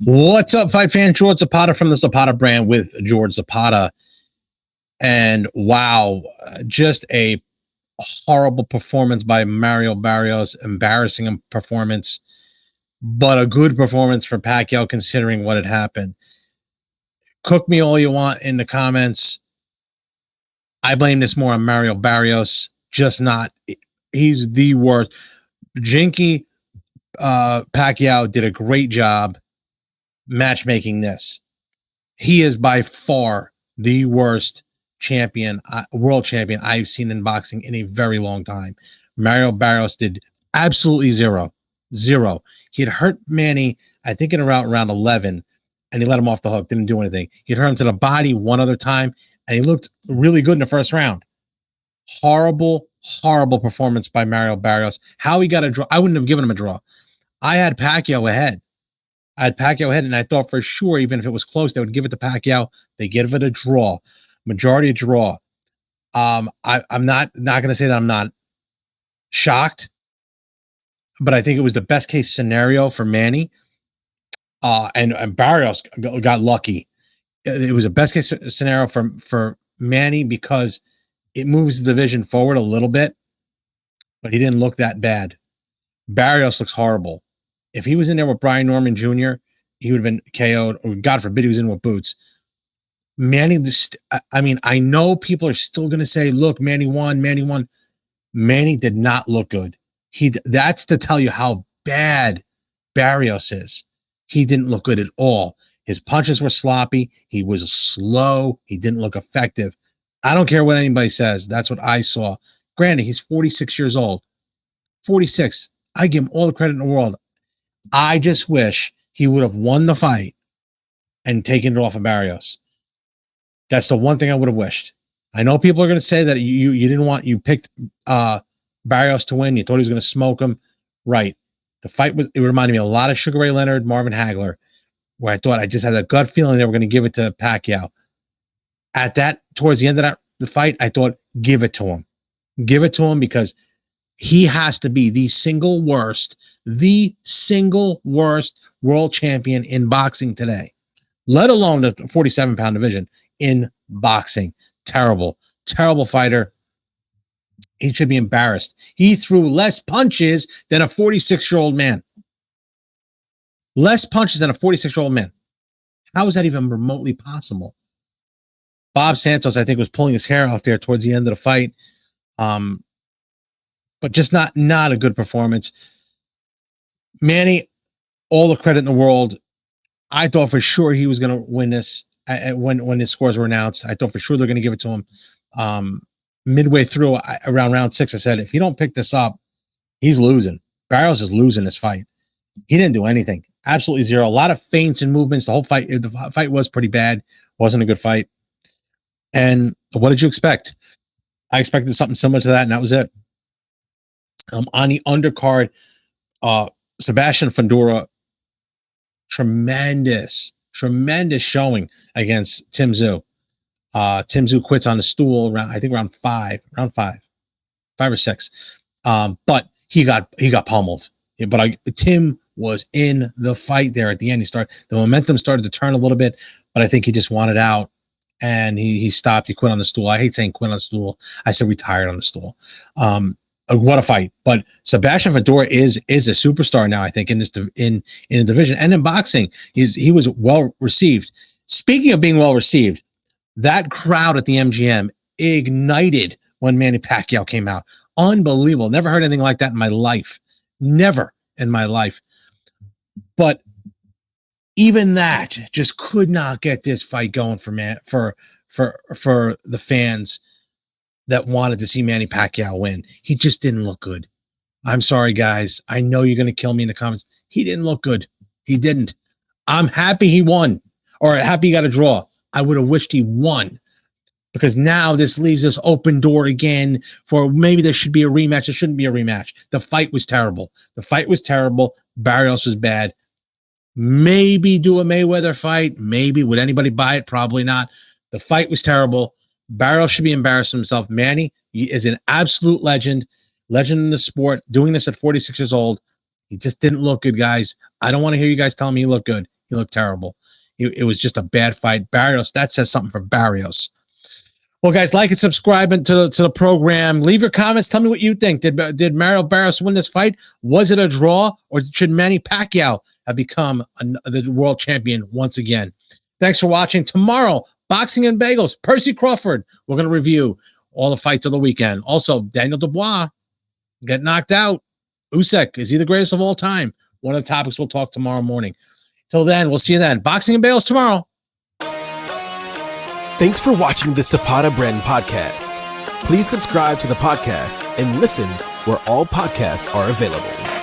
What's up, fight fan? George Zapata from the Zapata brand with George Zapata. And wow, just a horrible performance by Mario Barrios, embarrassing performance, but a good performance for Pacquiao considering what had happened. Cook me all you want in the comments. I blame this more on Mario Barrios, just not. He's the worst. Jinky Pacquiao did a great job matchmaking this. He is by far the worst champion, world champion I've seen in boxing in a very long time. Mario Barrios did absolutely zero. He had hurt Manny, I think, in around round 11, and he let him off the hook. Didn't do anything. He hurt him to the body one other time, and he looked really good in the first round. Horrible performance by Mario Barrios. How he got a draw? I wouldn't have given him a draw. I had Pacquiao ahead. And I thought for sure, even if it was close, they would give it to Pacquiao. They give it a draw, majority draw. I'm not going to say that I'm not shocked, but I think it was the best case scenario for Manny. And Barrios got lucky. It was a best case scenario for Manny because it moves the division forward a little bit, but he didn't look that bad. Barrios looks horrible. If he was in there with Brian Norman Jr., he would have been KO'd, or God forbid he was in with Boots. Manny, I know people are still going to say, look, Manny won. Manny did not look good. That's to tell you how bad Barrios is. He didn't look good at all. His punches were sloppy. He was slow. He didn't look effective. I don't care what anybody says. That's what I saw. Granted, he's 46 years old. 46. I give him all the credit in the world. I just wish he would have won the fight and taken it off of Barrios. That's the one thing I would have wished. I know people are going to say that you picked Barrios to win. You thought he was going to smoke him. Right. The fight it reminded me a lot of Sugar Ray Leonard, Marvin Hagler, where I thought I just had a gut feeling they were going to give it to Pacquiao. Towards the end of the fight, I thought, give it to him. Give it to him because he has to be the single worst world champion in boxing today, let alone the 47-pound division in boxing. Terrible fighter. He should be embarrassed. He threw less punches than a 46-year-old man. Less punches than a 46-year-old man. How is that even remotely possible? Bob Santos, I think, was pulling his hair out there towards the end of the fight. But just not a good performance. Manny, all the credit in the world. I thought for sure he was going to win this when his scores were announced. I thought for sure they're going to give it to him. Midway through, around round 6, I said, if he don't pick this up, he's losing. Barrios is losing this fight. He didn't do anything. Absolutely zero. A lot of feints and movements. The fight was pretty bad. Wasn't a good fight. And what did you expect? I expected something similar to that, and that was it. On the undercard, Sebastian Fundora, tremendous showing against Tim Tszyu. Tim Tszyu quits on the stool round 5 or 6. But he got pummeled. But Tim was in the fight there at the end. The momentum started to turn a little bit, but I think he just wanted out and he stopped. He quit on the stool. I hate saying quit on the stool. I said retired on the stool. What a fight. But Sebastian Fundora is a superstar now, I think, in the division and in boxing. He was well received. Speaking of being well received, that crowd at the MGM ignited when Manny Pacquiao came out. Unbelievable. Never heard anything like that in my life. Never in my life. But even that just could not get this fight going for the fans that wanted to see Manny Pacquiao win. He just didn't look good. I'm sorry, guys. I know you're going to kill me in the comments. He didn't look good. He didn't. I'm happy he won, or happy he got a draw. I would have wished he won, because now this leaves this open door again for maybe there should be a rematch. There shouldn't be a rematch. The fight was terrible. Barrios was bad. Maybe do a Mayweather fight. Maybe. Would anybody buy it? Probably not. The fight was terrible. Barrios should be embarrassed of himself. Manny is an absolute legend in the sport, doing this at 46 years old. He just didn't look good, guys. I don't want to hear you guys telling me he looked good. He looked terrible. It was just a bad fight. Barrios, that says something for Barrios. Well, guys, like and subscribe to the program. Leave your comments. Tell me what you think. Did Mario Barrios win this fight? Was it a draw, or should Manny Pacquiao have become the world champion once again? Thanks for watching. Tomorrow, Boxing and Bagels, Percy Crawford. We're going to review all the fights of the weekend. Also, Daniel Dubois get knocked out. Usyk, is he the greatest of all time? One of the topics we'll talk tomorrow morning. Till then, we'll see you then. Boxing and Bagels tomorrow. Thanks for watching the Zapata Brand Podcast. Please subscribe to the podcast and listen where all podcasts are available.